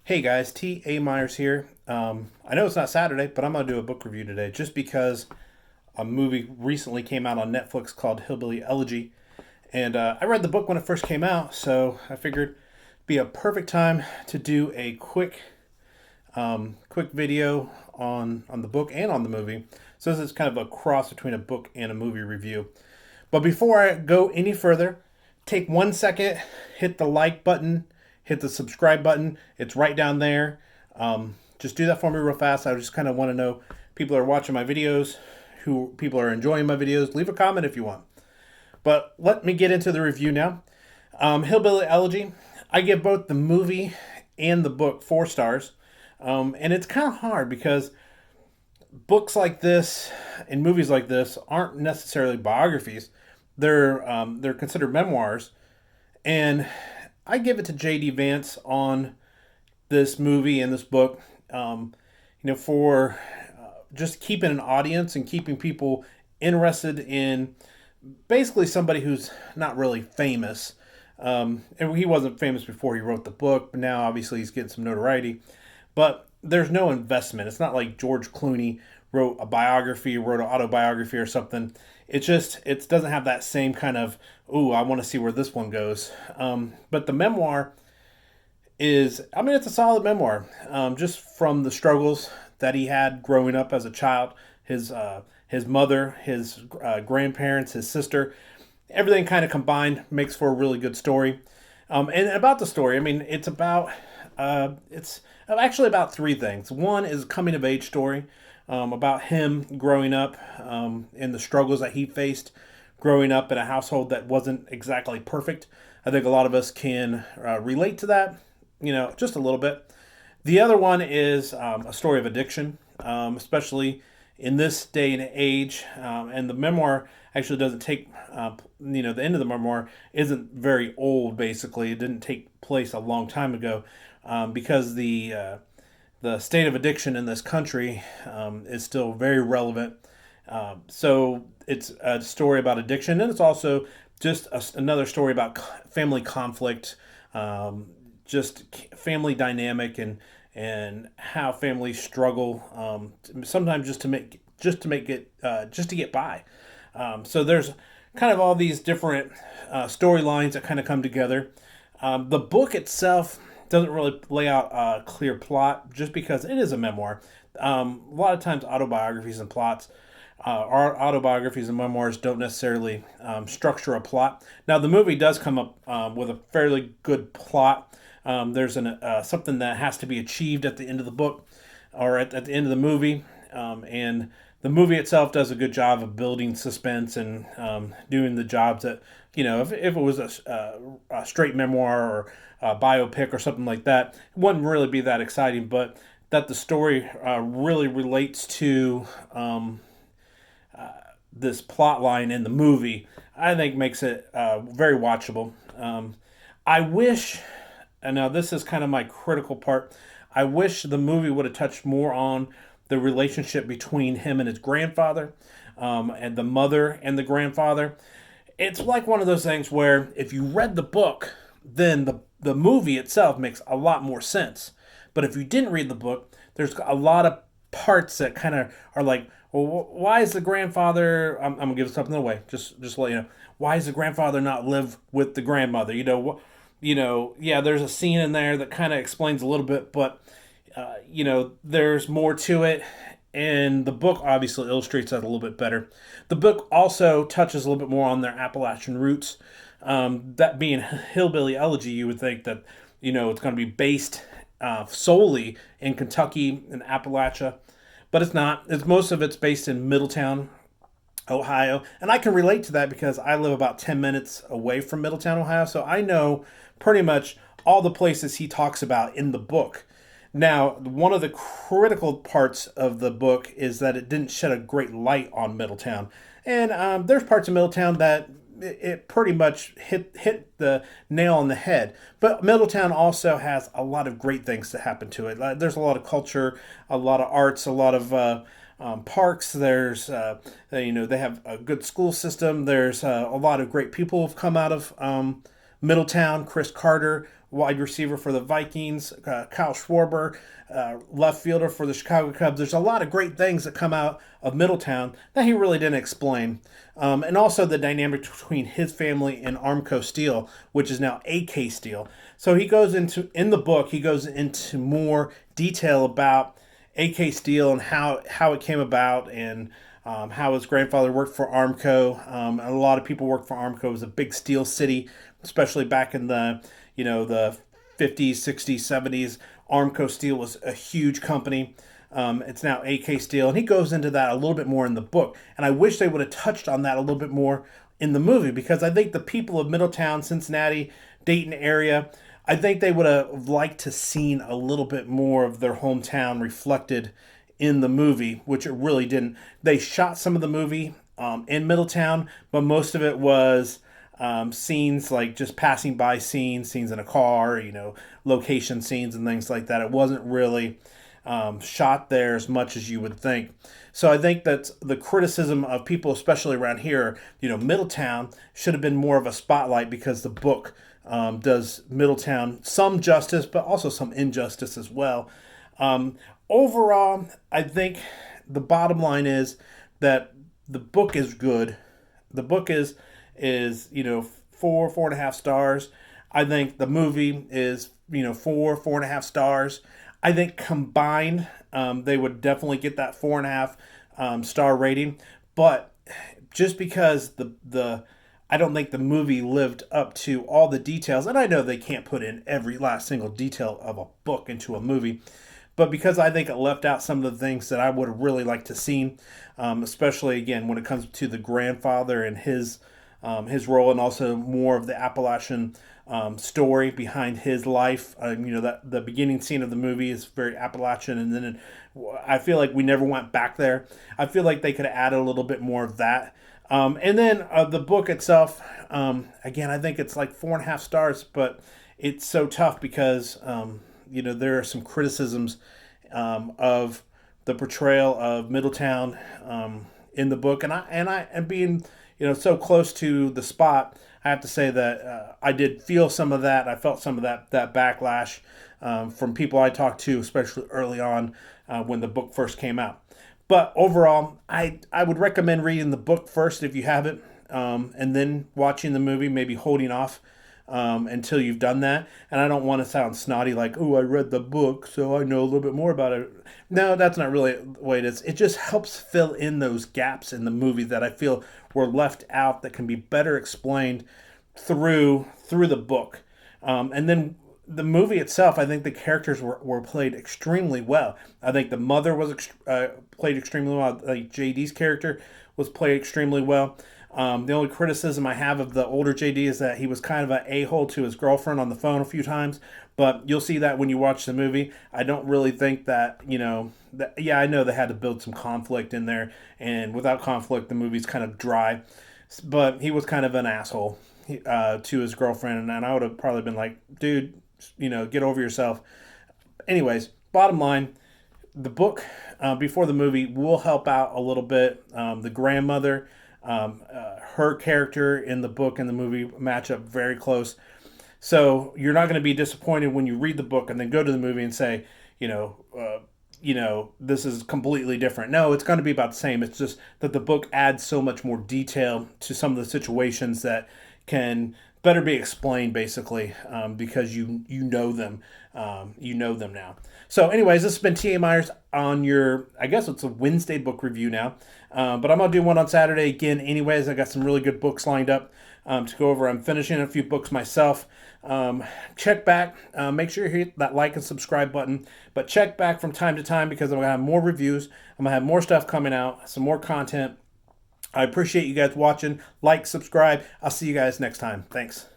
Hey guys, T.A. Myers here. I know it's not Saturday, but I'm going to do a book review today just because a movie recently came out on Netflix called Hillbilly Elegy. And I read the book when it first came out, so I figured it'd be a perfect time to do a quick video on the book and on the movie. So this is kind of a cross between a book and a movie review. But before I go any further, take 1 second, hit the like button, hit the subscribe button. It's right down there. Just do that for me real fast. I just kind of want to know people are watching my videos, who people are enjoying my videos. Leave a comment if you want. But let me get into the review now. Hillbilly Elegy. I give both the movie and the book 4 stars. And it's kind of hard because books like this and movies like this aren't necessarily biographies. They're considered memoirs, and I give it to J.D. Vance on this movie and this book. For just keeping an audience and keeping people interested in basically somebody who's not really famous. And he wasn't famous before he wrote the book, but now obviously he's getting some notoriety. But there's no investment. It's not like George Clooney wrote a biography, wrote an autobiography or something. It doesn't have that same kind of, ooh, I want to see where this one goes. But the memoir it's a solid memoir. Just from the struggles that he had growing up as a child, his mother, his grandparents, his sister, everything kind of combined makes for a really good story. And about the story, it's actually about three things. One is a coming of age story, about him growing up, and the struggles that he faced growing up in a household that wasn't exactly perfect. I think a lot of us can relate to that, just a little bit. The other one is a story of addiction, especially in this day and age. And the memoir actually doesn't take, the end of the memoir isn't very old, basically. It didn't take place a long time ago, because the state of addiction in this country is still very relevant. So it's a story about addiction, and it's also just another story about family conflict, just family dynamic, and how families struggle, sometimes just to get by. So there's kind of all these different storylines that kind of come together. The book itself doesn't really lay out a clear plot just because it is a memoir. A lot of times, autobiographies and memoirs don't necessarily structure a plot. Now, the movie does come up with a fairly good plot. There's something that has to be achieved at the end of the book, or at the end of the movie, and the movie itself does a good job of building suspense and doing the jobs that, if it was a straight memoir or a biopic or something like that, it wouldn't really be that exciting. But that the story really relates to this plot line in the movie, I think makes it very watchable. I wish, and now this is kind of my critical part, I wish the movie would have touched more on the relationship between him and his grandfather, and the mother and the grandfather. It's like one of those things where if you read the book, then the movie itself makes a lot more sense. But if you didn't read the book, there's a lot of parts that kind of are like, well, why is the grandfather? I'm gonna give something away. Just let you know. Why does the grandfather not live with the grandmother? Yeah, there's a scene in there that kind of explains a little bit, but there's more to it, and the book obviously illustrates that a little bit better. The book also touches a little bit more on their Appalachian roots. That being Hillbilly Elegy, you would think that it's going to be based solely in Kentucky and Appalachia, but it's not. Most of it's based in Middletown, Ohio, and I can relate to that because I live about 10 minutes away from Middletown, Ohio, so I know pretty much all the places he talks about in the book. Now, one of the critical parts of the book is that it didn't shed a great light on Middletown, and there's parts of Middletown that it pretty much hit the nail on the head. But Middletown also has a lot of great things that happen to it. There's a lot of culture, a lot of arts, a lot of parks. There's they have a good school system. There's a lot of great people who've come out of Middletown, Chris Carter, wide receiver for the Vikings, Kyle Schwarber, left fielder for the Chicago Cubs. There's a lot of great things that come out of Middletown that he really didn't explain. And also the dynamic between his family and Armco Steel, which is now AK Steel. So he goes into, in the book, he goes into more detail about AK Steel and how it came about, and how his grandfather worked for Armco. A lot of people worked for Armco. It was a big steel city, especially back in the 50s, 60s, 70s. Armco Steel was a huge company. It's now AK Steel, and he goes into that a little bit more in the book. And I wish they would have touched on that a little bit more in the movie, because I think the people of Middletown, Cincinnati, Dayton area, I think they would have liked to seen a little bit more of their hometown reflected in the movie, which it really didn't. They shot some of the movie in Middletown, but most of it was scenes like just passing by scenes in a car, location scenes and things like that. It wasn't really shot there as much as you would think. So I think that the criticism of people, especially around here, Middletown should have been more of a spotlight, because the book does Middletown some justice, but also some injustice as well. Overall, I think the bottom line is that the book is good. The book is 4.5 stars. I think the movie is 4.5 stars. I think combined, they would definitely get that 4.5 star rating. But just because I don't think the movie lived up to all the details, and I know they can't put in every last single detail of a book into a movie, but because I think it left out some of the things that I would have really liked to see, especially again when it comes to the grandfather and his role, and also more of the Appalachian story behind his life. That the beginning scene of the movie is very Appalachian, and then I feel like we never went back there. I feel like they could have added a little bit more of that. And then the book itself, again, I think it's like 4.5 stars, but it's so tough because there are some criticisms of the portrayal of Middletown in the book, and being so close to the spot, I have to say that I did feel some of that. I felt some of that backlash from people I talked to, especially early on when the book first came out. But overall, I would recommend reading the book first if you haven't, and then watching the movie, maybe holding off until you've done that. And I don't want to sound snotty like, oh, I read the book, so I know a little bit more about it. No, that's not really the way it is. It just helps fill in those gaps in the movie that I feel were left out, that can be better explained through the book. And then the movie itself, I think the characters were played extremely well. I think the mother was played extremely well. I think JD's character was played extremely well. The only criticism I have of the older JD is that he was kind of an a-hole to his girlfriend on the phone a few times, but you'll see that when you watch the movie. I don't really think that, I know they had to build some conflict in there, and without conflict, the movie's kind of dry, but he was kind of an asshole to his girlfriend, and I would have probably been like, dude, get over yourself. Anyways, bottom line, the book before the movie will help out a little bit. The grandmother, her character in the book and the movie match up very close. So you're not going to be disappointed when you read the book and then go to the movie and say, this is completely different. No, it's going to be about the same. It's just that the book adds so much more detail to some of the situations that can better be explained, basically, because you know them. You know them now. So anyways, this has been T.A. Myers on your, I guess it's a Wednesday book review now. But I'm going to do one on Saturday again anyways. I got some really good books lined up to go over. I'm finishing a few books myself. Check back. Make sure you hit that like and subscribe button. But check back from time to time, because I'm going to have more reviews. I'm going to have more stuff coming out, some more content. I appreciate you guys watching. Like, subscribe. I'll see you guys next time. Thanks.